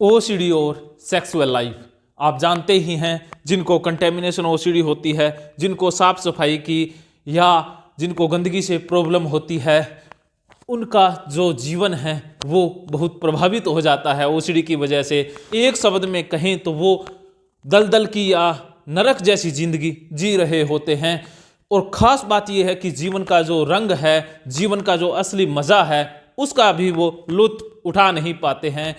OCD और sexual life आप जानते ही हैं, जिनको कंटेमिनेशन ओसीडी होती है, जिनको साफ सफाई की या जिनको गंदगी से प्रॉब्लम होती है, उनका जो जीवन है वो बहुत प्रभावित हो जाता है ओसीडी की वजह से। एक शब्द में कहें तो वो दलदल की या नरक जैसी जिंदगी जी रहे होते हैं। और ख़ास बात यह है कि जीवन का जो रंग है, जीवन का जो असली मज़ा है, उसका भी वो लुत्फ उठा नहीं पाते हैं।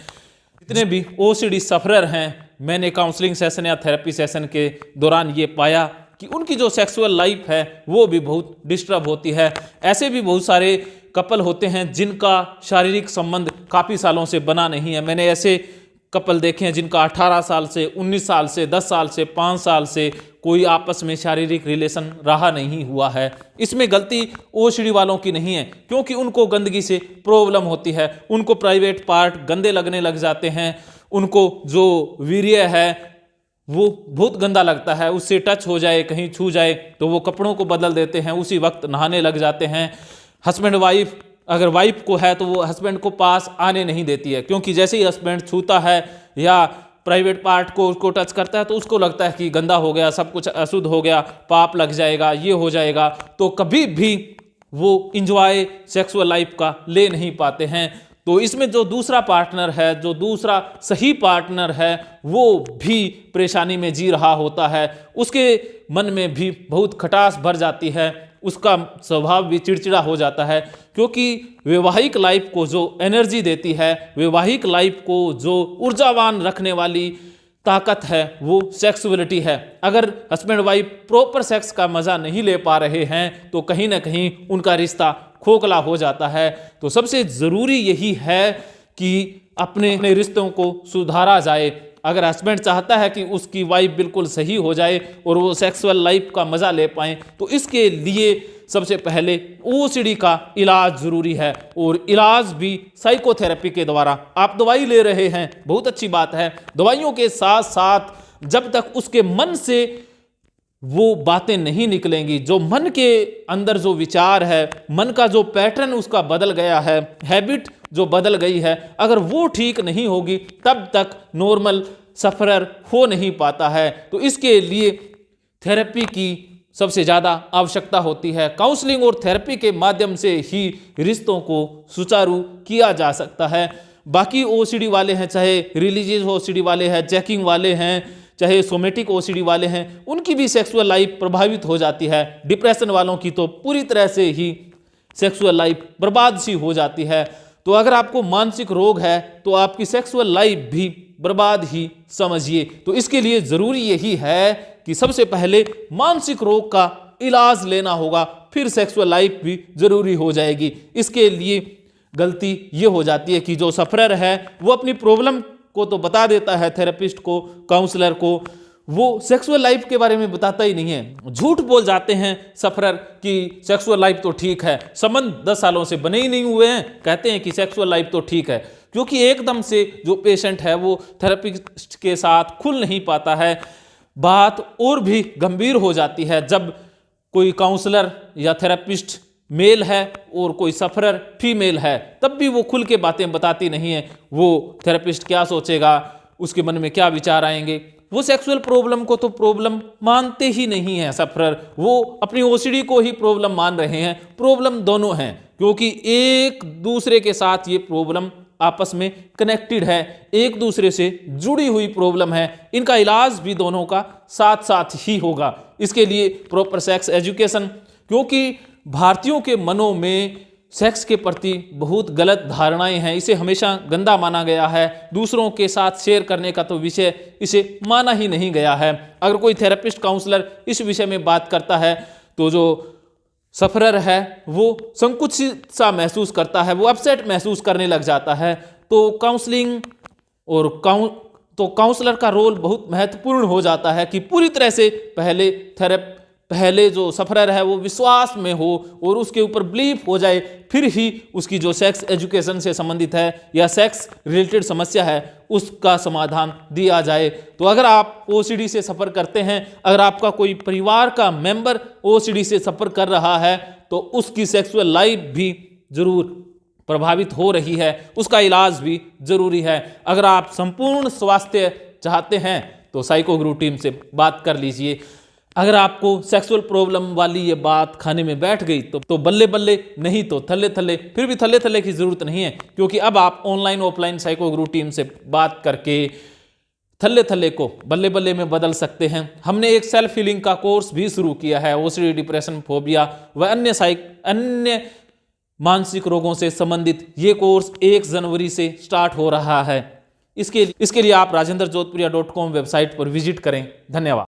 जितने भी ओसीडी सफरर हैं, मैंने काउंसलिंग सेशन या थेरेपी सेशन के दौरान ये पाया कि उनकी जो सेक्सुअल लाइफ है वो भी बहुत डिस्टर्ब होती है। ऐसे भी बहुत सारे कपल होते हैं जिनका शारीरिक संबंध काफ़ी सालों से बना नहीं है। मैंने ऐसे कपल देखे हैं जिनका 18 साल से, 19 साल से, 10 साल से, 5 साल से कोई आपस में शारीरिक रिलेशन रहा नहीं हुआ है। इसमें गलती ओसीडी वालों की नहीं है, क्योंकि उनको गंदगी से प्रॉब्लम होती है। उनको प्राइवेट पार्ट गंदे लगने लग जाते हैं। उनको जो वीर्य है वो बहुत गंदा लगता है। उससे टच हो जाए, कहीं छू जाए तो वो कपड़ों को बदल देते हैं, उसी वक्त नहाने लग जाते हैं। हस्बैंड वाइफ, अगर वाइफ को है तो वो हस्बैंड को पास आने नहीं देती है, क्योंकि जैसे ही हस्बैंड छूता है या प्राइवेट पार्ट को उसको टच करता है तो उसको लगता है कि गंदा हो गया, सब कुछ अशुद्ध हो गया, पाप लग जाएगा, ये हो जाएगा। तो कभी भी वो इंजॉय सेक्सुअल लाइफ का ले नहीं पाते हैं। तो इसमें जो दूसरा पार्टनर है, जो दूसरा सही पार्टनर है, वो भी परेशानी में जी रहा होता है। उसके मन में भी बहुत खटास भर जाती है, उसका स्वभाव भी चिड़चिड़ा हो जाता है, क्योंकि वैवाहिक लाइफ को जो एनर्जी देती है, वैवाहिक लाइफ को जो ऊर्जावान रखने वाली ताकत है, वो सेक्सुअलिटी है। अगर हस्बैंड वाइफ प्रॉपर सेक्स का मज़ा नहीं ले पा रहे हैं तो कहीं ना कहीं उनका रिश्ता खोखला हो जाता है। तो सबसे ज़रूरी यही है कि अपने रिश्तों को सुधारा जाए। अगर हस्बैंड चाहता है कि उसकी वाइफ बिल्कुल सही हो जाए और वो सेक्सुअल लाइफ का मज़ा ले पाएँ, तो इसके लिए सबसे पहले ओसीडी का इलाज ज़रूरी है। और इलाज भी साइकोथेरेपी के द्वारा। आप दवाई ले रहे हैं, बहुत अच्छी बात है। दवाइयों के साथ साथ जब तक उसके मन से वो बातें नहीं निकलेंगी, जो मन के अंदर जो विचार है, मन का जो पैटर्न उसका बदल गया है, हैबिट जो बदल गई है, अगर वो ठीक नहीं होगी तब तक नॉर्मल सफरर हो नहीं पाता है। तो इसके लिए थेरेपी की सबसे ज़्यादा आवश्यकता होती है। काउंसलिंग और थेरेपी के माध्यम से ही रिश्तों को सुचारू किया जा सकता है। बाकी ओसीडी वाले हैं, चाहे रिलीजियस ओसीडी वाले हैं, चेकिंग वाले हैं, चाहे सोमेटिक ओसीडी वाले हैं, उनकी भी सेक्सुअल लाइफ प्रभावित हो जाती है। डिप्रेशन वालों की तो पूरी तरह से ही सेक्सुअल लाइफ बर्बाद सी हो जाती है। तो अगर आपको मानसिक रोग है तो आपकी सेक्सुअल लाइफ भी बर्बाद ही समझिए। तो इसके लिए ज़रूरी यही है कि सबसे पहले मानसिक रोग का इलाज लेना होगा, फिर सेक्सुअल लाइफ भी ज़रूरी हो जाएगी। इसके लिए गलती ये हो जाती है कि जो सफरर है वो अपनी प्रॉब्लम को तो बता देता है थेरेपिस्ट को, काउंसलर को, वो सेक्सुअल लाइफ के बारे में बताता ही नहीं है। झूठ बोल जाते हैं सफरर कि सेक्सुअल लाइफ तो ठीक है, संबंध 10 सालों से बने ही नहीं हुए हैं, कहते हैं कि सेक्सुअल लाइफ तो ठीक है, क्योंकि एकदम से जो पेशेंट है वो थेरेपिस्ट के साथ खुल नहीं पाता है। बात और भी गंभीर हो जाती है जब कोई काउंसलर या थेरेपिस्ट मेल है और कोई सफरर फीमेल है, तब भी वो खुल के बातें बताती नहीं है। वो थेरेपिस्ट क्या सोचेगा, उसके मन में क्या विचार आएंगे, वो सेक्सुअल प्रॉब्लम को तो प्रॉब्लम मानते ही नहीं है सफरर। वो अपनी ओसीडी को ही प्रॉब्लम मान रहे हैं। प्रॉब्लम दोनों हैं, क्योंकि एक दूसरे के साथ ये प्रॉब्लम आपस में कनेक्टेड है, एक दूसरे से जुड़ी हुई प्रॉब्लम है। इनका इलाज भी दोनों का साथ साथ ही होगा। इसके लिए प्रॉपर सेक्स एजुकेशन, क्योंकि भारतीयों के मनों में सेक्स के प्रति बहुत गलत धारणाएं हैं। इसे हमेशा गंदा माना गया है। दूसरों के साथ शेयर करने का तो विषय इसे माना ही नहीं गया है। अगर कोई थेरेपिस्ट काउंसलर इस विषय में बात करता है तो जो सफरर है वो संकुचित सा महसूस करता है, वो अपसेट महसूस करने लग जाता है। तो काउंसलिंग और काउंसलर का रोल बहुत महत्वपूर्ण हो जाता है कि पूरी तरह से पहले जो सफरर है वो विश्वास में हो और उसके ऊपर बिलीफ हो जाए, फिर ही उसकी जो सेक्स एजुकेशन से संबंधित है या सेक्स रिलेटेड समस्या है उसका समाधान दिया जाए। तो अगर आप ओसीडी से सफ़र करते हैं, अगर आपका कोई परिवार का मेंबर ओसीडी से सफ़र कर रहा है, तो उसकी सेक्सुअल लाइफ भी जरूर प्रभावित हो रही है उसका इलाज भी जरूरी है। अगर आप संपूर्ण स्वास्थ्य चाहते हैं तो साइको गुरु टीम से बात कर लीजिए। अगर आपको सेक्सुअल प्रॉब्लम वाली ये बात खाने में बैठ गई तो बल्ले बल्ले, नहीं तो थल्ले थल्ले। फिर भी थल्ले थल्ले की जरूरत नहीं है, क्योंकि अब आप ऑनलाइन ऑफलाइन साइको गुरु टीम से बात करके थल्ले थल्ले को बल्ले बल्ले में बदल सकते हैं। हमने एक सेल्फ हीलिंग का कोर्स भी शुरू किया है। ओसीडी, डिप्रेशन, फोबिया व अन्य मानसिक रोगों से संबंधित ये कोर्स 1 जनवरी से स्टार्ट हो रहा है। इसके लिए आप rajendra jodhpuria.com वेबसाइट पर विजिट करें। धन्यवाद।